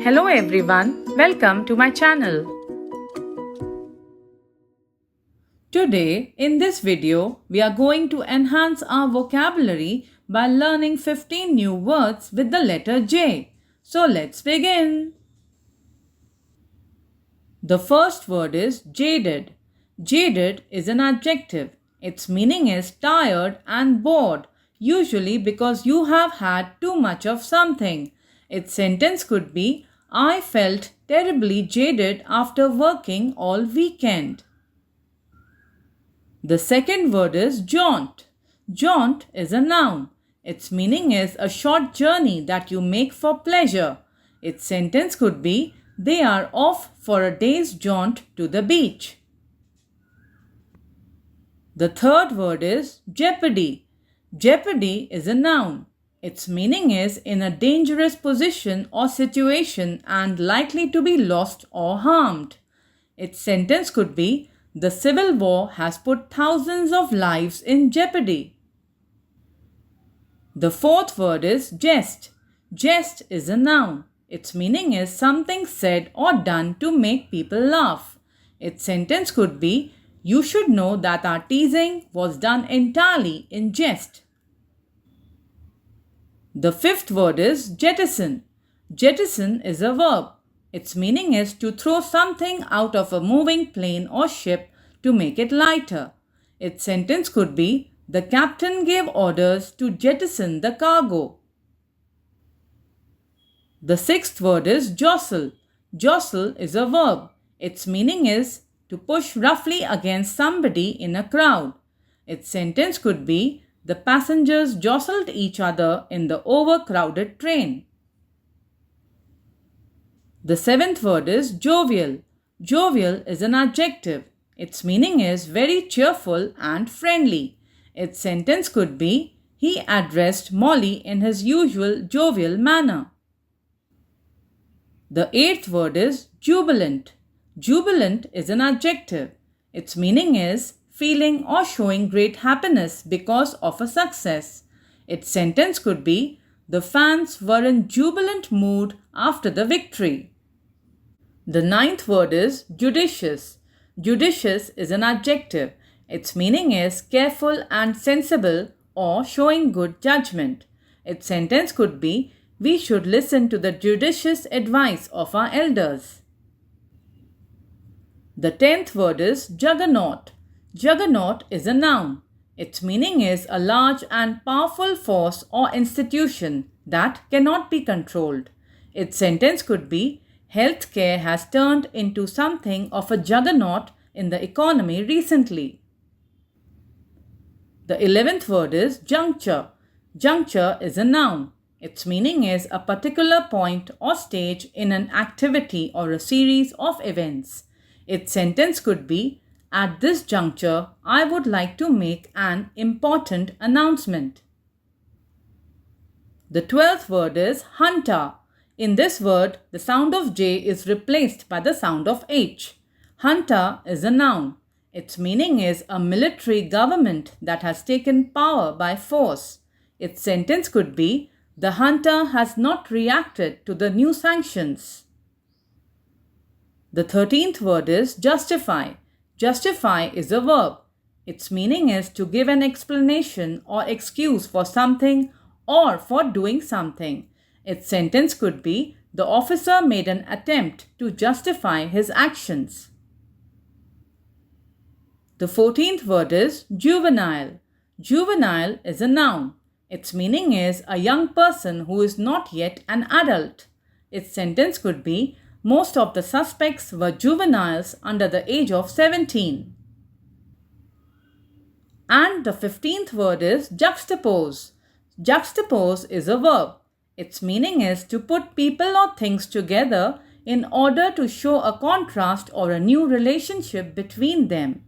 Hello everyone, welcome to my channel. Today, in this video, we are going to enhance our vocabulary by learning 15 new words with the letter J. So let's begin. The first word is jaded. Jaded is an adjective. Its meaning is tired and bored, usually because you have had too much of something. Its sentence could be, I felt terribly jaded after working all weekend. The second word is jaunt. Jaunt is a noun. Its meaning is a short journey that you make for pleasure. Its sentence could be, they are off for a day's jaunt to the beach. The third word is jeopardy. Jeopardy is a noun. Its meaning is in a dangerous position or situation and likely to be lost or harmed. Its sentence could be, the civil war has put thousands of lives in jeopardy. The fourth word is jest. Jest is a noun. Its meaning is something said or done to make people laugh. Its sentence could be, you should know that our teasing was done entirely in jest. The fifth word is jettison. Jettison is a verb. Its meaning is to throw something out of a moving plane or ship to make it lighter. Its sentence could be, the captain gave orders to jettison the cargo. The sixth word is jostle. Jostle is a verb. Its meaning is to push roughly against somebody in a crowd. Its sentence could be, the passengers jostled each other in the overcrowded train. The seventh word is jovial. Jovial is an adjective. Its meaning is very cheerful and friendly. Its sentence could be, he addressed Molly in his usual jovial manner. The eighth word is jubilant. Jubilant is an adjective. Its meaning is feeling or showing great happiness because of a success. Its sentence could be, the fans were in jubilant mood after the victory. The ninth word is judicious. Judicious is an adjective. Its meaning is careful and sensible or showing good judgment. Its sentence could be, we should listen to the judicious advice of our elders. The 10th word is juggernaut. Juggernaut is a noun. Its meaning is a large and powerful force or institution that cannot be controlled. Its sentence could be, healthcare has turned into something of a juggernaut in the economy recently. The 11th word is juncture. Juncture is a noun. Its meaning is a particular point or stage in an activity or a series of events. Its sentence could be, at this juncture, I would like to make an important announcement. The 12th word is hunter. In this word, the sound of J is replaced by the sound of H. Hunter is a noun. Its meaning is a military government that has taken power by force. Its sentence could be, the hunter has not reacted to the new sanctions. The 13th word is justify. Justify is a verb. Its meaning is to give an explanation or excuse for something or for doing something. Its sentence could be, the officer made an attempt to justify his actions. The 14th word is juvenile. Juvenile is a noun. Its meaning is a young person who is not yet an adult. Its sentence could be, most of the suspects were juveniles under the age of 17. And the 15th word is juxtapose. Juxtapose is a verb. Its meaning is to put people or things together in order to show a contrast or a new relationship between them.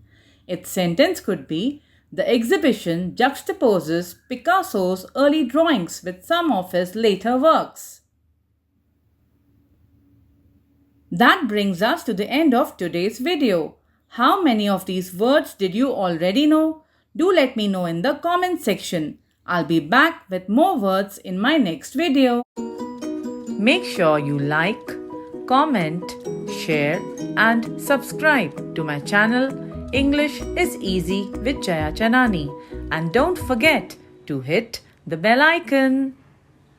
Its sentence could be, the exhibition juxtaposes Picasso's early drawings with some of his later works. That brings us to the end of today's video. How many of these words did you already know? Do let me know in the comment section. I'll be back with more words in my next video. Make sure you like, comment, share, and subscribe to my channel English is Easy with Jaya Chanani. And don't forget to hit the bell icon.